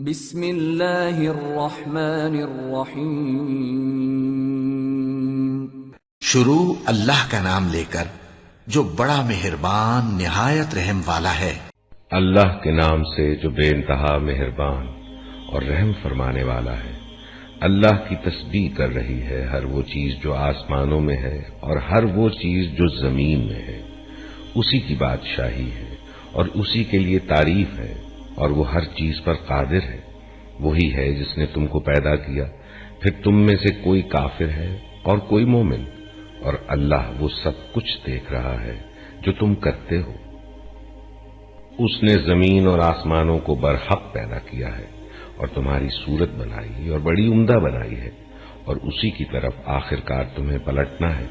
بسم اللہ الرحمن الرحیم۔ شروع اللہ کا نام لے کر جو بڑا مہربان نہایت رحم والا ہے۔ اللہ کے نام سے جو بے انتہا مہربان اور رحم فرمانے والا ہے۔ اللہ کی تسبیح کر رہی ہے ہر وہ چیز جو آسمانوں میں ہے اور ہر وہ چیز جو زمین میں ہے۔ اسی کی بادشاہی ہے اور اسی کے لیے تعریف ہے، اور وہ ہر چیز پر قادر ہے۔ وہی ہے جس نے تم کو پیدا کیا، پھر تم میں سے کوئی کافر ہے اور کوئی مومن، اور اللہ وہ سب کچھ دیکھ رہا ہے جو تم کرتے ہو۔ اس نے زمین اور آسمانوں کو برحق پیدا کیا ہے اور تمہاری صورت بنائی اور بڑی عمدہ بنائی ہے، اور اسی کی طرف آخر کار تمہیں پلٹنا ہے۔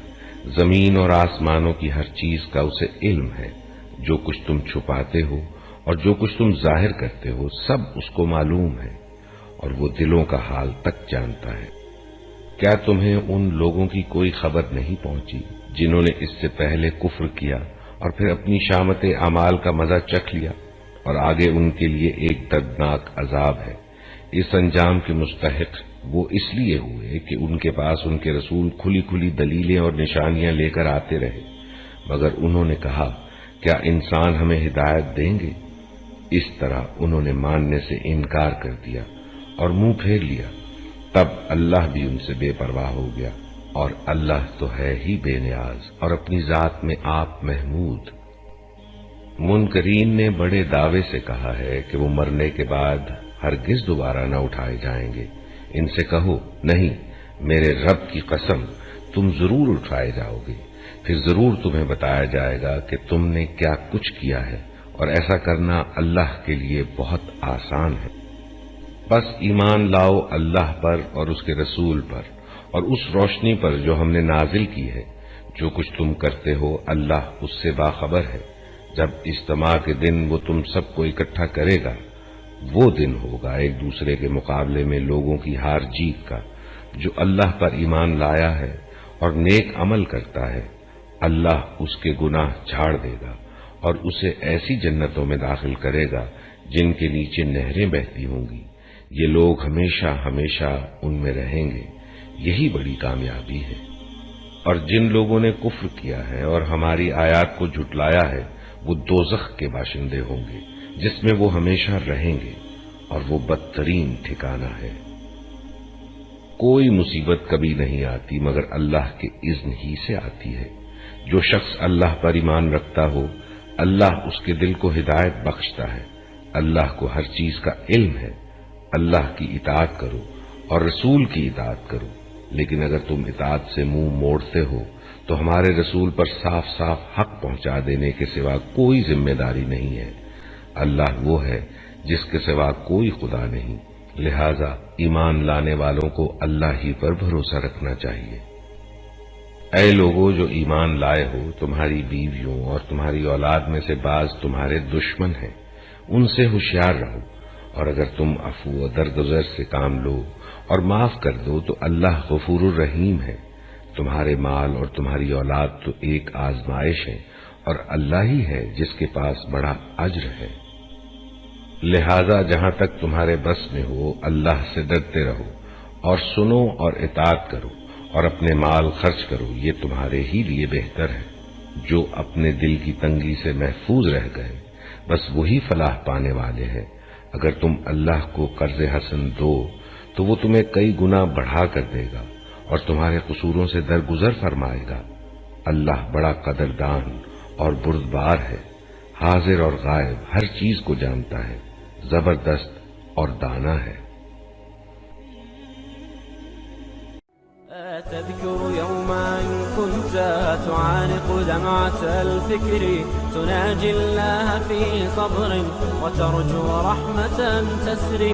زمین اور آسمانوں کی ہر چیز کا اسے علم ہے، جو کچھ تم چھپاتے ہو اور جو کچھ تم ظاہر کرتے ہو سب اس کو معلوم ہے، اور وہ دلوں کا حال تک جانتا ہے۔ کیا تمہیں ان لوگوں کی کوئی خبر نہیں پہنچی جنہوں نے اس سے پہلے کفر کیا اور پھر اپنی شامت اعمال کا مزہ چکھ لیا، اور آگے ان کے لیے ایک دردناک عذاب ہے۔ اس انجام کے مستحق وہ اس لیے ہوئے کہ ان کے پاس ان کے رسول کھلی کھلی دلیلیں اور نشانیاں لے کر آتے رہے، مگر انہوں نے کہا کیا انسان ہمیں ہدایت دیں گے؟ اس طرح انہوں نے ماننے سے انکار کر دیا اور منہ پھیر لیا۔ تب اللہ بھی ان سے بے پرواہ ہو گیا، اور اللہ تو ہے ہی بے نیاز اور اپنی ذات میں آپ محمود۔ منکرین نے بڑے دعوے سے کہا ہے کہ وہ مرنے کے بعد ہرگز دوبارہ نہ اٹھائے جائیں گے۔ ان سے کہو نہیں، میرے رب کی قسم تم ضرور اٹھائے جاؤ گے، پھر ضرور تمہیں بتایا جائے گا کہ تم نے کیا کچھ کیا ہے، اور ایسا کرنا اللہ کے لیے بہت آسان ہے۔ بس ایمان لاؤ اللہ پر اور اس کے رسول پر اور اس روشنی پر جو ہم نے نازل کی ہے۔ جو کچھ تم کرتے ہو اللہ اس سے باخبر ہے۔ جب اجتماع کے دن وہ تم سب کو اکٹھا کرے گا، وہ دن ہوگا ایک دوسرے کے مقابلے میں لوگوں کی ہار جیت کا۔ جو اللہ پر ایمان لایا ہے اور نیک عمل کرتا ہے، اللہ اس کے گناہ جھاڑ دے گا اور اسے ایسی جنتوں میں داخل کرے گا جن کے نیچے نہریں بہتی ہوں گی۔ یہ لوگ ہمیشہ ہمیشہ ان میں رہیں گے، یہی بڑی کامیابی ہے۔ اور جن لوگوں نے کفر کیا ہے اور ہماری آیات کو جھٹلایا ہے، وہ دوزخ کے باشندے ہوں گے جس میں وہ ہمیشہ رہیں گے، اور وہ بدترین ٹھکانہ ہے۔ کوئی مصیبت کبھی نہیں آتی مگر اللہ کے اذن ہی سے آتی ہے۔ جو شخص اللہ پر ایمان رکھتا ہو، اللہ اس کے دل کو ہدایت بخشتا ہے۔ اللہ کو ہر چیز کا علم ہے۔ اللہ کی اطاعت کرو اور رسول کی اطاعت کرو، لیکن اگر تم اطاعت سے منہ موڑتے ہو تو ہمارے رسول پر صاف صاف حق پہنچا دینے کے سوا کوئی ذمہ داری نہیں ہے۔ اللہ وہ ہے جس کے سوا کوئی خدا نہیں، لہذا ایمان لانے والوں کو اللہ ہی پر بھروسہ رکھنا چاہیے۔ اے لوگو جو ایمان لائے ہو، تمہاری بیویوں اور تمہاری اولاد میں سے بعض تمہارے دشمن ہیں، ان سے ہوشیار رہو، اور اگر تم عفو و درگزر سے کام لو اور معاف کر دو تو اللہ غفور الرحیم ہے۔ تمہارے مال اور تمہاری اولاد تو ایک آزمائش ہے، اور اللہ ہی ہے جس کے پاس بڑا اجر ہے۔ لہذا جہاں تک تمہارے بس میں ہو اللہ سے ڈرتے رہو، اور سنو اور اطاعت کرو، اور اپنے مال خرچ کرو، یہ تمہارے ہی لیے بہتر ہے۔ جو اپنے دل کی تنگی سے محفوظ رہ گئے، بس وہی فلاح پانے والے ہیں۔ اگر تم اللہ کو قرض حسن دو تو وہ تمہیں کئی گنا بڑھا کر دے گا اور تمہارے قصوروں سے درگزر فرمائے گا۔ اللہ بڑا قدردان اور بردبار ہے، حاضر اور غائب ہر چیز کو جانتا ہے، زبردست اور دانا ہے۔ تذكر يوما كنت تعانق دمعة الفكر، تناجي الله في صبر وترجو رحمة تسري.